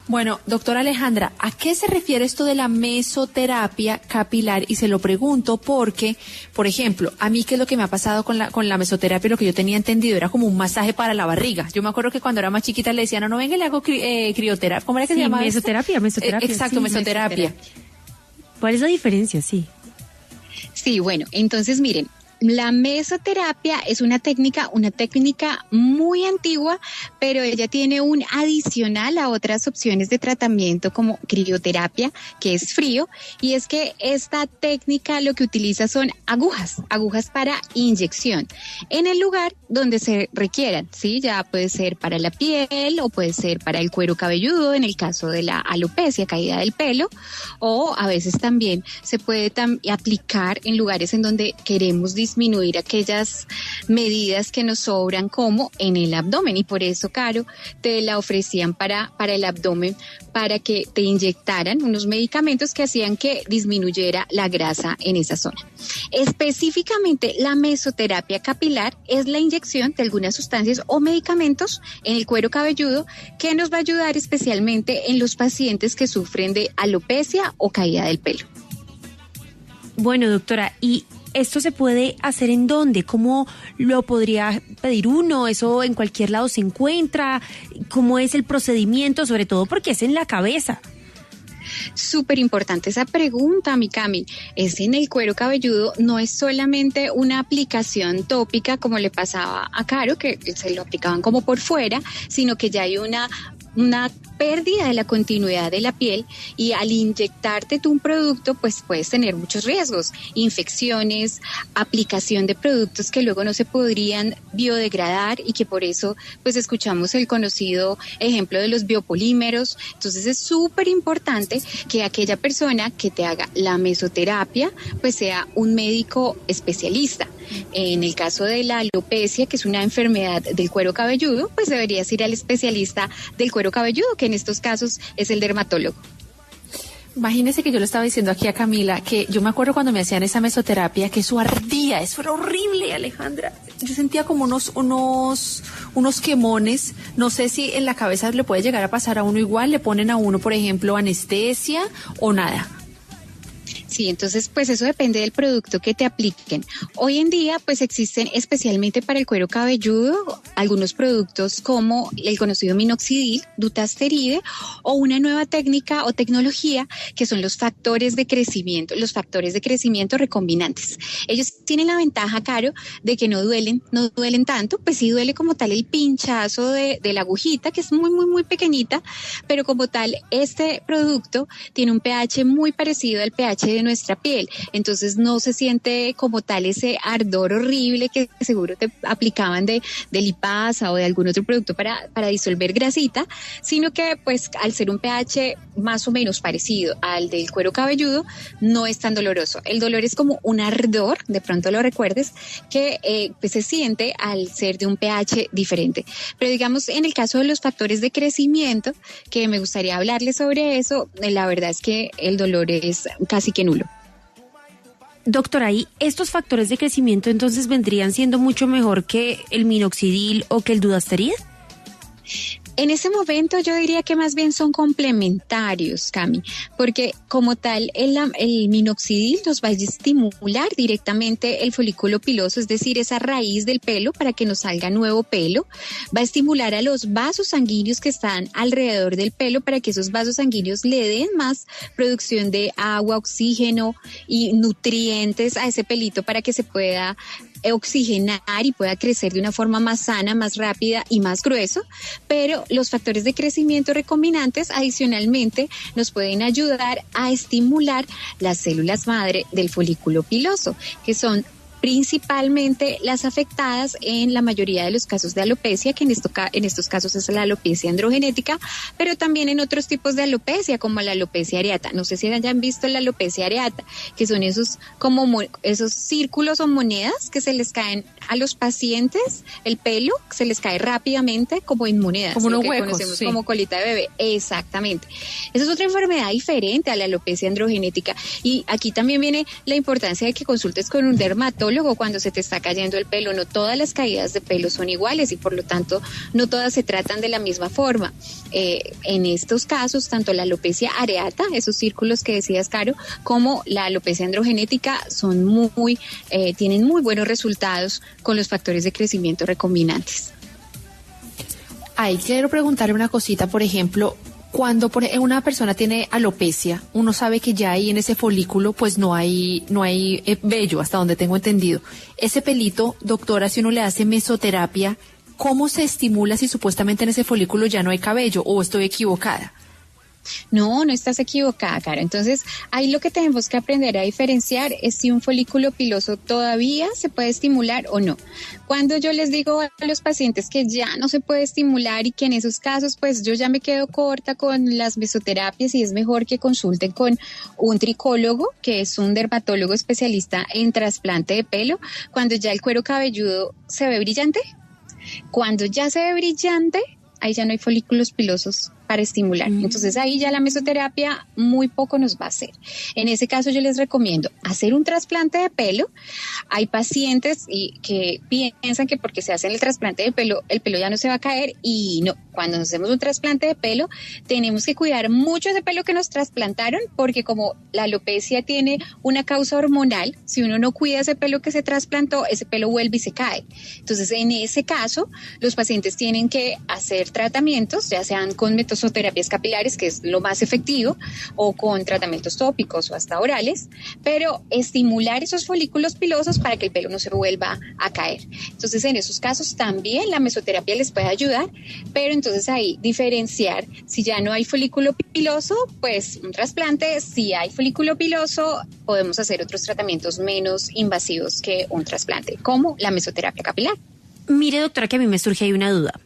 Bueno, doctora Alejandra, ¿a qué se refiere esto de la mesoterapia capilar? Y se lo pregunto porque, por ejemplo, a mí qué es lo que me ha pasado con la mesoterapia, lo que yo tenía entendido era como un masaje para la barriga. Yo me acuerdo que cuando era más chiquita le decían, no, venga, le hago crioterapia. ¿Cómo era que se llamaba? Mesoterapia. Exacto, sí, mesoterapia. ¿Cuál es la diferencia? Sí, bueno, entonces miren, la mesoterapia es una técnica muy antigua, pero ella tiene un adicional a otras opciones de tratamiento como crioterapia, que es frío, y es que esta técnica lo que utiliza son agujas para inyección en el lugar donde se requieran, ¿sí? Ya puede ser para la piel o puede ser para el cuero cabelludo en el caso de la alopecia, caída del pelo, o a veces también se puede aplicar en lugares en donde queremos disminuir aquellas medidas que nos sobran como en el abdomen, y por eso, Caro, te la ofrecían para el abdomen, para que te inyectaran unos medicamentos que hacían que disminuyera la grasa en esa zona. Específicamente, la mesoterapia capilar es la inyección de algunas sustancias o medicamentos en el cuero cabelludo que nos va a ayudar especialmente en los pacientes que sufren de alopecia o caída del pelo. Bueno, doctora, ¿y esto se puede hacer en dónde? ¿Cómo lo podría pedir uno? ¿Eso en cualquier lado se encuentra? ¿Cómo es el procedimiento? Sobre todo porque es en la cabeza. Súper importante esa pregunta, mi Cami. Es en el cuero cabelludo, no es solamente una aplicación tópica como le pasaba a Caro, que se lo aplicaban como por fuera, sino que ya hay una pérdida de la continuidad de la piel, y al inyectarte tú un producto, pues puedes tener muchos riesgos, infecciones, aplicación de productos que luego no se podrían biodegradar y que por eso pues escuchamos el conocido ejemplo de los biopolímeros. Entonces es súper importante que aquella persona que te haga la mesoterapia pues sea un médico especialista. En el caso de la alopecia, que es una enfermedad del cuero cabelludo, pues deberías ir al especialista del cuero cabelludo, que en estos casos es el dermatólogo. Imagínese que yo le estaba diciendo aquí a Camila que yo me acuerdo cuando me hacían esa mesoterapia que eso ardía, eso era horrible, Alejandra. Yo sentía como unos quemones. No sé si en la cabeza le puede llegar a pasar a uno igual, le ponen a uno, por ejemplo, anestesia o nada. Sí, entonces pues eso depende del producto que te apliquen. Hoy en día pues existen especialmente para el cuero cabelludo algunos productos como el conocido minoxidil, dutasteride, o una nueva técnica o tecnología que son los factores de crecimiento recombinantes. Ellos tienen la ventaja, Caro, de que no duelen tanto, pues sí duele como tal el pinchazo de la agujita, que es muy, muy, muy pequeñita, pero como tal este producto tiene un pH muy parecido al pH de nuestra piel, entonces no se siente como tal ese ardor horrible que seguro te aplicaban de lipasa o de algún otro producto para disolver grasita, sino que pues al ser un pH más o menos parecido al del cuero cabelludo no es tan doloroso. El dolor es como un ardor, de pronto lo recuerdes, que pues se siente al ser de un pH diferente. Pero digamos en el caso de los factores de crecimiento, que me gustaría hablarles sobre eso, la verdad es que el dolor es casi que nulo. Doctora, ¿y estos factores de crecimiento entonces vendrían siendo mucho mejor que el minoxidil o que el dutasteride? En ese momento yo diría que más bien son complementarios, Cami, porque como tal el minoxidil nos va a estimular directamente el folículo piloso, es decir, esa raíz del pelo para que nos salga nuevo pelo, va a estimular a los vasos sanguíneos que están alrededor del pelo para que esos vasos sanguíneos le den más producción de agua, oxígeno y nutrientes a ese pelito para que se pueda oxigenar y pueda crecer de una forma más sana, más rápida y más grueso, pero los factores de crecimiento recombinantes adicionalmente nos pueden ayudar a estimular las células madre del folículo piloso, que son principalmente las afectadas en la mayoría de los casos de alopecia, que en estos casos es la alopecia androgenética, pero también en otros tipos de alopecia, como la alopecia areata. No sé si hayan visto la alopecia areata, que son esos círculos o monedas que se les caen a los pacientes, el pelo se les cae rápidamente como en monedas, como lo unos que huecos, conocemos sí, como colita de bebé. Exactamente. Esa es otra enfermedad diferente a la alopecia androgenética, y aquí también viene la importancia de que consultes con un dermatólogo dermatólogo cuando se te está cayendo el pelo. No todas las caídas de pelo son iguales y por lo tanto no todas se tratan de la misma forma. En estos casos, tanto la alopecia areata, esos círculos que decías, Caro, como la alopecia androgenética son tienen muy buenos resultados con los factores de crecimiento recombinantes. Ahí quiero preguntarle una cosita, por ejemplo, cuando una persona tiene alopecia, uno sabe que ya ahí en ese folículo pues no hay vello, hasta donde tengo entendido. Ese pelito, doctora, si uno le hace mesoterapia, ¿cómo se estimula si supuestamente en ese folículo ya no hay cabello o estoy equivocada? No estás equivocada, Cara. Entonces, ahí lo que tenemos que aprender a diferenciar es si un folículo piloso todavía se puede estimular o no. Cuando yo les digo a los pacientes que ya no se puede estimular y que en esos casos, pues yo ya me quedo corta con las mesoterapias y es mejor que consulten con un tricólogo, que es un dermatólogo especialista en trasplante de pelo, cuando ya el cuero cabelludo se ve brillante. Cuando ya se ve brillante, ahí ya no hay folículos pilosos para estimular. Entonces ahí ya la mesoterapia muy poco nos va a hacer. En ese caso yo les recomiendo hacer un trasplante de pelo. Hay pacientes que piensan que porque se hacen el trasplante de pelo, el pelo ya no se va a caer y no. Cuando nos hacemos un trasplante de pelo, tenemos que cuidar mucho ese pelo que nos trasplantaron porque como la alopecia tiene una causa hormonal, si uno no cuida ese pelo que se trasplantó, ese pelo vuelve y se cae. Entonces en ese caso, los pacientes tienen que hacer tratamientos, ya sean con mesoterapias capilares, que es lo más efectivo, o con tratamientos tópicos o hasta orales, pero estimular esos folículos pilosos para que el pelo no se vuelva a caer. Entonces, en esos casos también la mesoterapia les puede ayudar, pero entonces ahí diferenciar, si ya no hay folículo piloso, pues un trasplante. Si hay folículo piloso, podemos hacer otros tratamientos menos invasivos que un trasplante, como la mesoterapia capilar. Mire, doctora, que a mí me surge ahí una duda.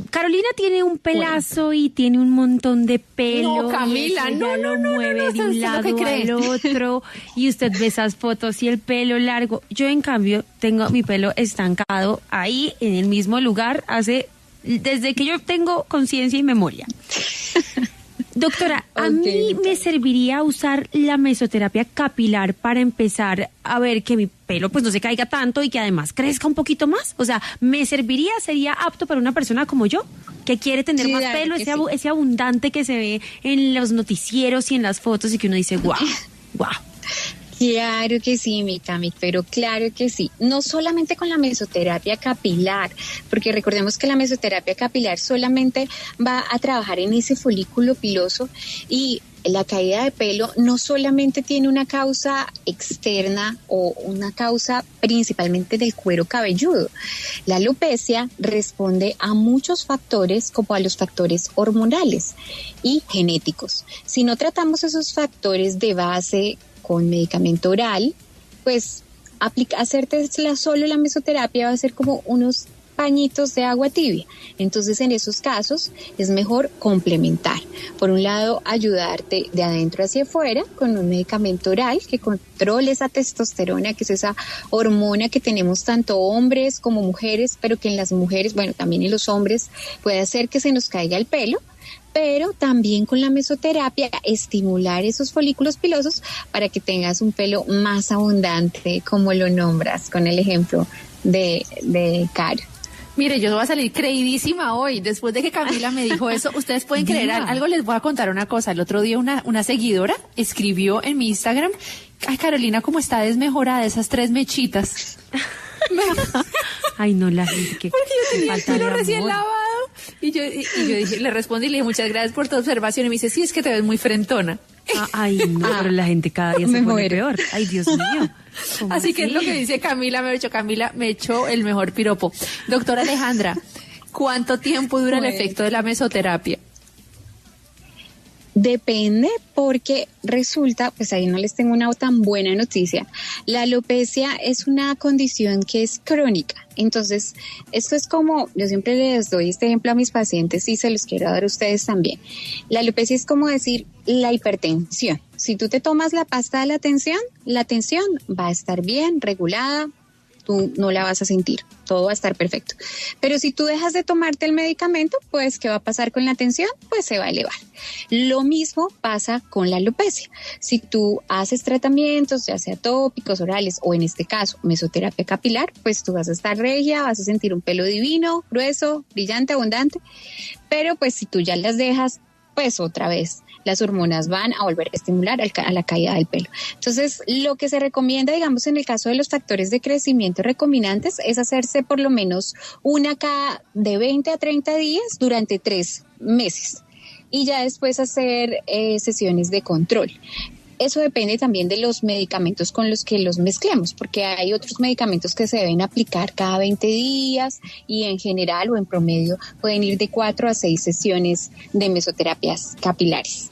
Carolina tiene un pelazo y tiene un montón de pelo. No, Camila, y no, lo mueve de un lado al otro y usted ve esas fotos y el pelo largo. Yo, en cambio, tengo mi pelo estancado ahí en el mismo lugar desde que yo tengo conciencia y memoria. Doctora, a mí me serviría usar la mesoterapia capilar para empezar a ver que mi pelo pues no se caiga tanto y que además crezca un poquito más. O sea, ¿me serviría? ¿Sería apto para una persona como yo que quiere tener más pelo, ese abundante que se ve en los noticieros y en las fotos y que uno dice, guau, guau? Claro que sí, mi Cami, pero claro que sí. No solamente con la mesoterapia capilar, porque recordemos que la mesoterapia capilar solamente va a trabajar en ese folículo piloso y la caída de pelo no solamente tiene una causa externa o una causa principalmente del cuero cabelludo. La alopecia responde a muchos factores como a los factores hormonales y genéticos. Si no tratamos esos factores de base con medicamento oral, pues hacerte solo la mesoterapia va a ser como unos pañitos de agua tibia. Entonces, en esos casos es mejor complementar. Por un lado, ayudarte de adentro hacia afuera con un medicamento oral que controle esa testosterona, que es esa hormona que tenemos tanto hombres como mujeres, pero que en las mujeres, bueno, también en los hombres, puede hacer que se nos caiga el pelo. Pero también con la mesoterapia estimular esos folículos pilosos para que tengas un pelo más abundante, como lo nombras con el ejemplo de Caro. Mire, yo voy a salir creidísima hoy. Después de que Camila me dijo eso, ustedes pueden creer algo. Les voy a contar una cosa. El otro día una seguidora escribió en mi Instagram: ay, Carolina, cómo está desmejorada esas 3 mechitas. Ay, no, la gente que porque yo tenía el pelo recién lavado. Y yo dije, le respondí y le dije, muchas gracias por tu observación. Y me dice, sí, es que te ves muy frentona. Ay, no, pero la gente cada día se pone peor. Ay, Dios mío. Así que es lo que dice Camila. Camila me echó el mejor piropo. Doctora Alejandra, ¿cuánto tiempo dura el efecto de la mesoterapia? Depende, porque resulta, pues ahí no les tengo una tan buena noticia. La alopecia es una condición que es crónica. Entonces, esto es como, yo siempre les doy este ejemplo a mis pacientes y se los quiero dar a ustedes también. La alopecia es como decir la hipertensión. Si tú te tomas la pasta de la tensión va a estar bien regulada, tú no la vas a sentir, todo va a estar perfecto. Pero si tú dejas de tomarte el medicamento, pues ¿qué va a pasar con la tensión? Pues se va a elevar. Lo mismo pasa con la alopecia. Si tú haces tratamientos, ya sea tópicos, orales o en este caso mesoterapia capilar, pues tú vas a estar regia, vas a sentir un pelo divino, grueso, brillante, abundante. Pero pues si tú ya las dejas, pues otra vez las hormonas van a volver a estimular a la caída del pelo. Entonces, lo que se recomienda, digamos, en el caso de los factores de crecimiento recombinantes, es hacerse por lo menos una cada de 20 a 30 días durante 3 meses. Y ya después hacer sesiones de control. Eso depende también de los medicamentos con los que los mezclemos, porque hay otros medicamentos que se deben aplicar cada 20 días y en general o en promedio pueden ir de 4 a 6 sesiones de mesoterapias capilares.